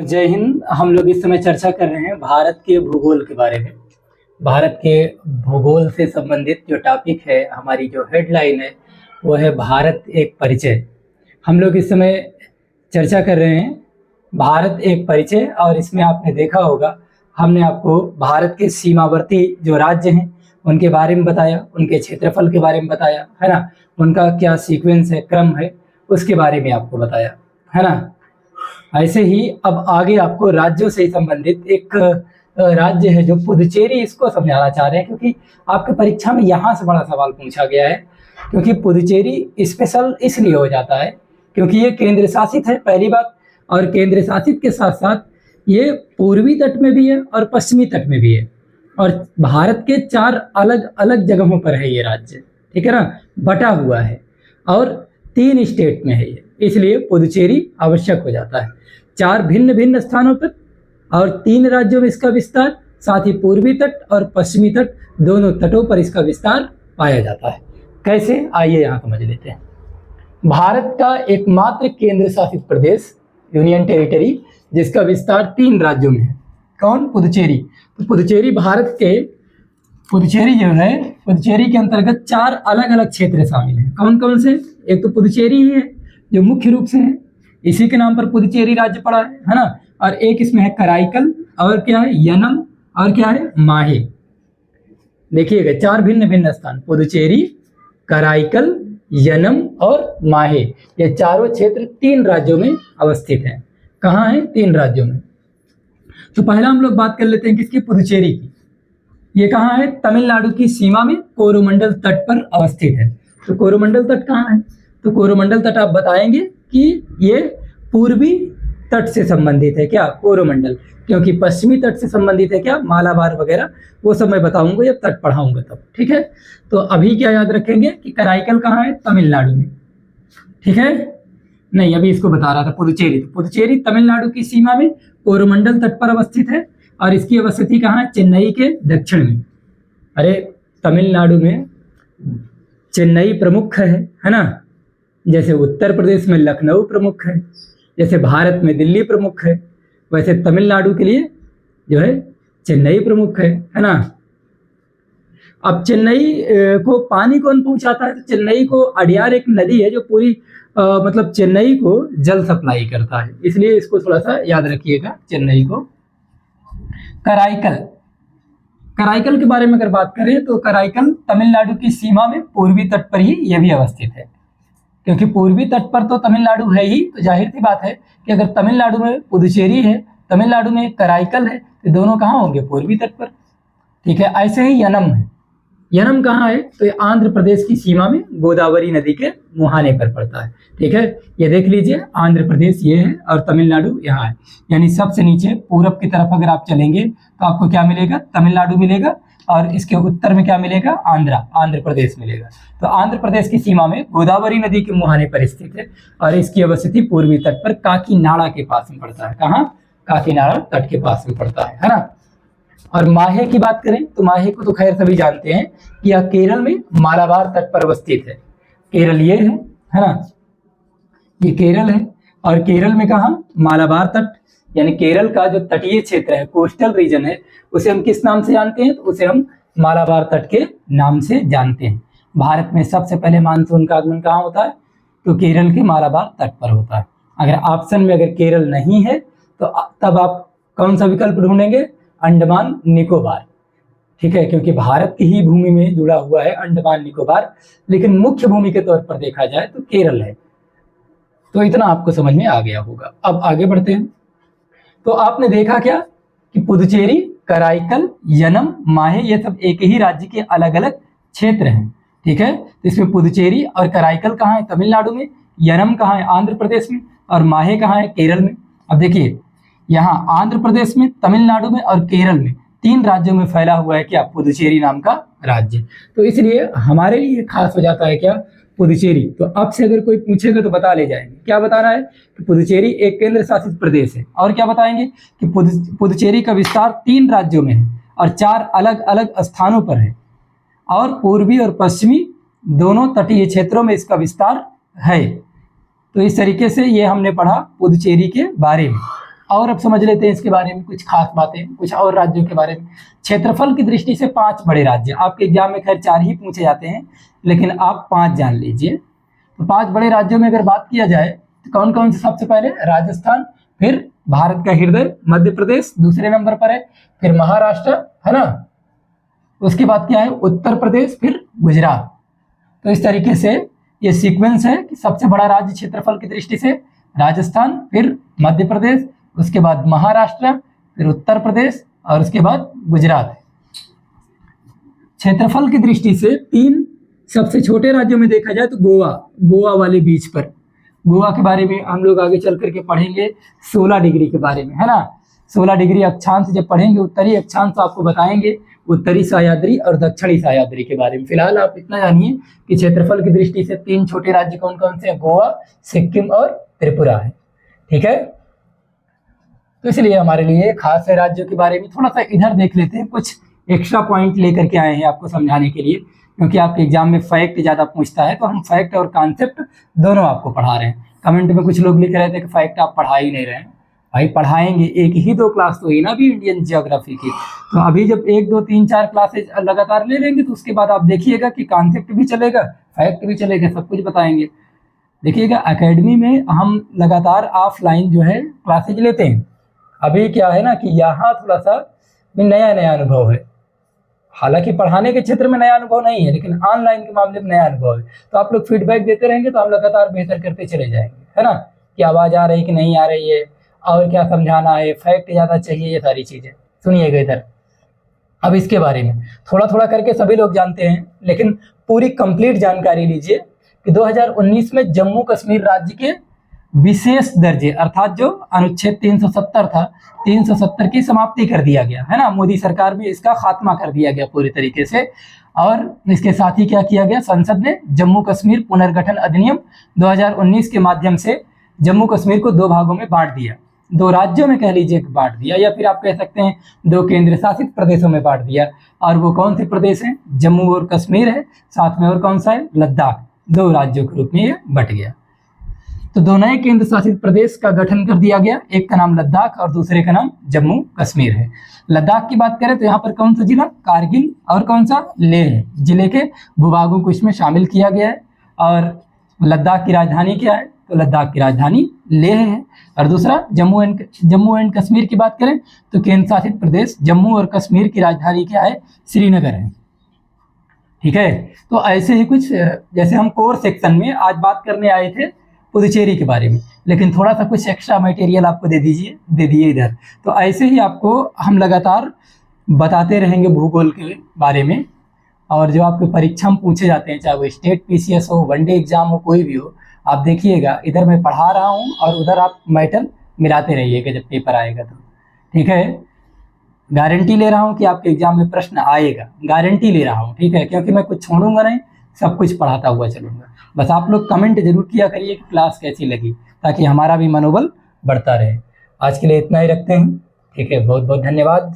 जय हिंद। हम लोग इस समय चर्चा कर रहे हैं भारत के भूगोल के बारे में। भारत के भूगोल से संबंधित जो टॉपिक है, हमारी जो हेडलाइन है वो है भारत एक परिचय। हम लोग इस समय चर्चा कर रहे हैं भारत एक परिचय, और इसमें आपने देखा होगा हमने आपको भारत के सीमावर्ती जो राज्य हैं उनके बारे में बताया, उनके क्षेत्रफल के बारे में बताया, है ना, उनका क्या सीक्वेंस है, क्रम है, उसके बारे में आपको बताया, है ना। ऐसे ही अब आगे आपको राज्यों से संबंधित एक राज्य है जो पुदुचेरी, इसको समझाना चाह रहे हैं, क्योंकि आपके परीक्षा में यहाँ से बड़ा सवाल पूछा गया है। क्योंकि पुदुचेरी स्पेशल इसलिए हो जाता है क्योंकि ये केंद्र शासित है, पहली बात, और केंद्र शासित के साथ साथ ये पूर्वी तट में भी है और पश्चिमी तट में भी है, और भारत के 4 अलग अलग जगहों पर है ये राज्य, ठीक है ना, बटा हुआ है, और 3 स्टेट में है ये, इसलिए पुदुचेरी आवश्यक हो जाता है। 4 भिन्न भिन्न स्थानों पर और 3 राज्यों में इसका विस्तार, साथ ही पूर्वी तट और पश्चिमी तट दोनों तटों पर इसका विस्तार पाया जाता है। कैसे, आइए यहाँ समझ लेते हैं। भारत का एकमात्र केंद्र शासित प्रदेश, यूनियन टेरिटरी, जिसका विस्तार 3 राज्यों में है। कौन? पुदुचेरी। तो पुदुचेरी भारत के, पुदुचेरी जो है, पुदुचेरी के अंतर्गत 4 अलग अलग क्षेत्र शामिल हैं। कौन कौन से? एक तो पुदुचेरी ही है जो मुख्य रूप से है, इसी के नाम पर पुदुचेरी राज्य पड़ा है ना, और एक इसमें है कराईकल, और क्या है यनम, और क्या है माहे। देखिएगा 4 भिन्न भिन्न स्थान, पुदुचेरी, कराईकल, यनम और माहे, ये चारों क्षेत्र 3 राज्यों में अवस्थित हैं। कहाँ है? 3 राज्यों में। तो पहला हम लोग बात कर लेते हैं किसकी? पुदुचेरी की। ये कहाँ है? तमिलनाडु की सीमा में कोरोमंडल तट पर अवस्थित है। तो कोरोमंडल तट कहाँ है? तो कोरोमंडल तट आप बताएंगे कि ये पूर्वी तट से संबंधित है क्या? कोरोमंडल, क्योंकि पश्चिमी तट से संबंधित है क्या? मालाबार वगैरह, वो सब मैं बताऊंगा जब तट पढ़ाऊंगा तब, ठीक है। तो अभी क्या याद रखेंगे कि कराईकल कहाँ है? तमिलनाडु में, ठीक है। नहीं, अभी इसको बता रहा था पुदुचेरी। तो पुदुचेरी तमिलनाडु की सीमा में कोरोमंडल तट पर अवस्थित है, और इसकी अवस्थिति कहाँ है? चेन्नई के दक्षिण में। अरे तमिलनाडु में चेन्नई प्रमुख है ना, जैसे उत्तर प्रदेश में लखनऊ प्रमुख है, जैसे भारत में दिल्ली प्रमुख है, वैसे तमिलनाडु के लिए जो है चेन्नई प्रमुख है ना। अब चेन्नई को पानी कौन पहुंचाता है? तो चेन्नई को अडियार एक नदी है जो पूरी मतलब चेन्नई को जल सप्लाई करता है, इसलिए इसको थोड़ा सा याद रखिएगा, चेन्नई को। कराईकल, कराईकल के बारे में अगर बात करें तो कराईकल तमिलनाडु की सीमा में पूर्वी तट पर ही यह भी अवस्थित है, क्योंकि पूर्वी तट पर तो तमिलनाडु है ही, तो जाहिर सी बात है कि अगर तमिलनाडु में पुदुचेरी है, तमिलनाडु में कराईकल है, तो दोनों कहाँ होंगे? पूर्वी तट पर, ठीक है। ऐसे ही यनम है। यनम कहाँ है? तो ये आंध्र प्रदेश की सीमा में गोदावरी नदी के मुहाने पर पड़ता है, ठीक है। ये देख लीजिए, आंध्र प्रदेश ये है और तमिलनाडु यहाँ है, यानी सबसे नीचे पूरब की तरफ अगर आप चलेंगे तो आपको क्या मिलेगा? तमिलनाडु मिलेगा, और इसके उत्तर में क्या मिलेगा? आंध्र प्रदेश मिलेगा। तो आंध्र प्रदेश की सीमा में गोदावरी नदी के मुहाने पर स्थित है, और इसकी अवस्थिति पूर्वी तट पर काकीनाडा के पास में पड़ता है। कहाँ? काकीनाडा तट के पास में पड़ता है ना। और माहे की बात करें तो माहे को तो खैर सभी जानते हैं कि यह केरल में मालाबार तट पर अवस्थित है। केरल ये है ना, ये केरल है, और केरल में कहाँ? मालाबार तट, यानी केरल का जो तटीय क्षेत्र है, कोस्टल रीजन है, उसे हम किस नाम से जानते हैं? तो उसे हम मालाबार तट के नाम से जानते हैं। भारत में सबसे पहले मानसून का आगमन कहाँ होता है? तो केरल के मालाबार तट पर होता है। अगर ऑप्शन में अगर केरल नहीं है तो तब आप कौन सा विकल्प ढूंढेंगे? अंडमान निकोबार, ठीक है, क्योंकि भारत की ही भूमि में जुड़ा हुआ है अंडमान निकोबार, लेकिन मुख्य भूमि के तौर पर देखा जाए तो केरल है। तो इतना आपको समझ में आ गया होगा। अब आगे बढ़ते हैं। तो आपने देखा क्या कि पुदुचेरी, कराईकल, यनम, माहे, ये सब एक ही राज्य के अलग अलग क्षेत्र हैं, ठीक है। तो इसमें पुदुचेरी और कराईकल कहाँ है? तमिलनाडु में। यनम कहाँ है? आंध्र प्रदेश में। और माहे कहाँ है? केरल में। अब देखिए, यहाँ आंध्र प्रदेश में, तमिलनाडु में और केरल में 3 राज्यों में फैला हुआ है क्या? पुदुचेरी नाम का राज्य। तो इसलिए हमारे लिए खास हो जाता है क्या? पुदुचेरी। तो आपसे अगर कोई पूछेगा तो बता ले जाएंगे। क्या बताना है? कि पुदुचेरी एक केंद्र शासित प्रदेश है। और क्या बताएंगे? कि पुदुचेरी का विस्तार 3 राज्यों में है और 4 अलग अलग स्थानों पर है, और पूर्वी और पश्चिमी दोनों तटीय क्षेत्रों में इसका विस्तार है। तो इस तरीके से ये हमने पढ़ा पुदुचेरी के बारे में। और अब समझ लेते हैं इसके बारे में कुछ खास बातें, कुछ और राज्यों के बारे में। क्षेत्रफल की दृष्टि से 5 बड़े राज्य, आपके एग्जाम में खैर 4 ही पूछे जाते हैं, लेकिन आप 5 जान लीजिए। तो 5 बड़े राज्यों में अगर बात किया जाए तो कौन कौन से? सबसे पहले राजस्थान, फिर भारत का हृदय मध्य प्रदेश दूसरे नंबर पर है, फिर महाराष्ट्र, है ना, उसके बाद क्या है? उत्तर प्रदेश, फिर गुजरात। तो इस तरीके से ये सीक्वेंस है कि सबसे बड़ा राज्य क्षेत्रफल की दृष्टि से राजस्थान, फिर मध्य प्रदेश, उसके बाद महाराष्ट्र, फिर उत्तर प्रदेश और उसके बाद गुजरात। क्षेत्रफल की दृष्टि से 3 सबसे छोटे राज्यों में देखा जाए तो गोवा वाले बीच पर, गोवा के बारे में हम लोग आगे चल करके पढ़ेंगे 16 डिग्री के बारे में, है ना। 16 डिग्री अक्षांश जब पढ़ेंगे, उत्तरी अक्षांश तो आपको बताएंगे, उत्तरी सह्याद्री और दक्षिणी सह्याद्री के बारे में। फिलहाल आप इतना जानिए कि क्षेत्रफल की दृष्टि से 3 छोटे राज्य कौन कौन से हैं? गोवा, सिक्किम और त्रिपुरा है। ठीक है, तो इसलिए हमारे लिए खास है राज्यों के बारे में। थोड़ा सा इधर देख लेते हैं, कुछ एक्स्ट्रा पॉइंट लेकर के आए हैं आपको समझाने के लिए, क्योंकि आपके एग्जाम में फैक्ट ज़्यादा पूछता है, तो हम फैक्ट और कॉन्सेप्ट दोनों आपको पढ़ा रहे हैं। कमेंट में कुछ लोग लिख रहे थे कि फैक्ट आप पढ़ा ही नहीं रहे हैं। भाई पढ़ाएंगे, एक ही 2 क्लास तो हुई ना अभी इंडियन ज्योग्राफी की, तो अभी जब 1 2 3 4 क्लासेज लगातार ले लेंगे तो उसके बाद आप देखिएगा कि कॉन्सेप्ट भी चलेगा, फैक्ट भी चलेगा, सब कुछ बताएंगे। देखिएगा एकेडमी में हम लगातार ऑफलाइन जो है क्लासेज लेते हैं। अभी क्या है ना कि यहाँ थोड़ा सा नया अनुभव है, हालांकि पढ़ाने के क्षेत्र में नया अनुभव नहीं है, लेकिन ऑनलाइन के मामले में नया अनुभव है। तो आप लोग फीडबैक देते रहेंगे तो हम लगातार बेहतर करते चले जाएंगे, है ना, कि आवाज़ आ रही कि नहीं आ रही है, और क्या समझाना है, फैक्ट ज़्यादा चाहिए, ये सारी चीज़ें सुनिएगा इधर। अब इसके बारे में थोड़ा थोड़ा करके सभी लोग जानते हैं, लेकिन पूरी कंप्लीट जानकारी लीजिए कि 2019 में जम्मू कश्मीर राज्य के विशेष दर्जे, अर्थात जो अनुच्छेद 370 था, 370 की समाप्ति कर दिया गया, है ना। मोदी सरकार में इसका खात्मा कर दिया गया पूरी तरीके से। और इसके साथ ही क्या किया गया? संसद ने जम्मू कश्मीर पुनर्गठन अधिनियम 2019 के माध्यम से जम्मू कश्मीर को 2 भागों में बांट दिया, 2 राज्यों में कह लीजिए बांट दिया, या फिर आप कह सकते हैं 2 केंद्र शासित प्रदेशों में बांट दिया। और वो कौन से प्रदेश हैं? जम्मू और कश्मीर है, साथ में और कौन सा है? लद्दाख। 2 राज्यों के रूप में ये बट गया। तो 2 नए केंद्र शासित प्रदेश का गठन कर दिया गया, एक का नाम लद्दाख और दूसरे का नाम जम्मू कश्मीर है। लद्दाख की बात करें तो यहाँ पर कौन सा जिला? कारगिल, और कौन सा? लेह जिले के भूभागों को इसमें शामिल किया गया है। और लद्दाख की राजधानी क्या है? तो लद्दाख की राजधानी लेह है। और दूसरा जम्मू एंड कश्मीर की बात करें तो केंद्र शासित प्रदेश जम्मू और कश्मीर की राजधानी क्या है? श्रीनगर है। ठीक है, तो ऐसे ही कुछ, जैसे हम कोर सेक्शन में आज बात करने आए थे पुदुचेरी के बारे में, लेकिन थोड़ा सा कुछ एक्स्ट्रा मटेरियल आपको दे दिए इधर। तो ऐसे ही आपको हम लगातार बताते रहेंगे भूगोल के बारे में। और जो आपके परीक्षा में पूछे जाते हैं, चाहे वो स्टेट पीसीएस हो, वनडे एग्जाम हो, कोई भी हो, आप देखिएगा इधर मैं पढ़ा रहा हूँ और उधर आप मैटर मिलाते रहिएगा जब पेपर आएगा तो। ठीक है, गारंटी ले रहा हूँ कि आपके एग्जाम में प्रश्न आएगा, गारंटी ले रहा हूँ। ठीक है, क्योंकि मैं कुछ छोड़ूंगा नहीं, सब कुछ पढ़ाता हुआ चलूँगा। बस आप लोग कमेंट जरूर किया करिए कि क्लास कैसी लगी, ताकि हमारा भी मनोबल बढ़ता रहे। आज के लिए इतना ही रखते हैं। ठीक है, बहुत बहुत धन्यवाद।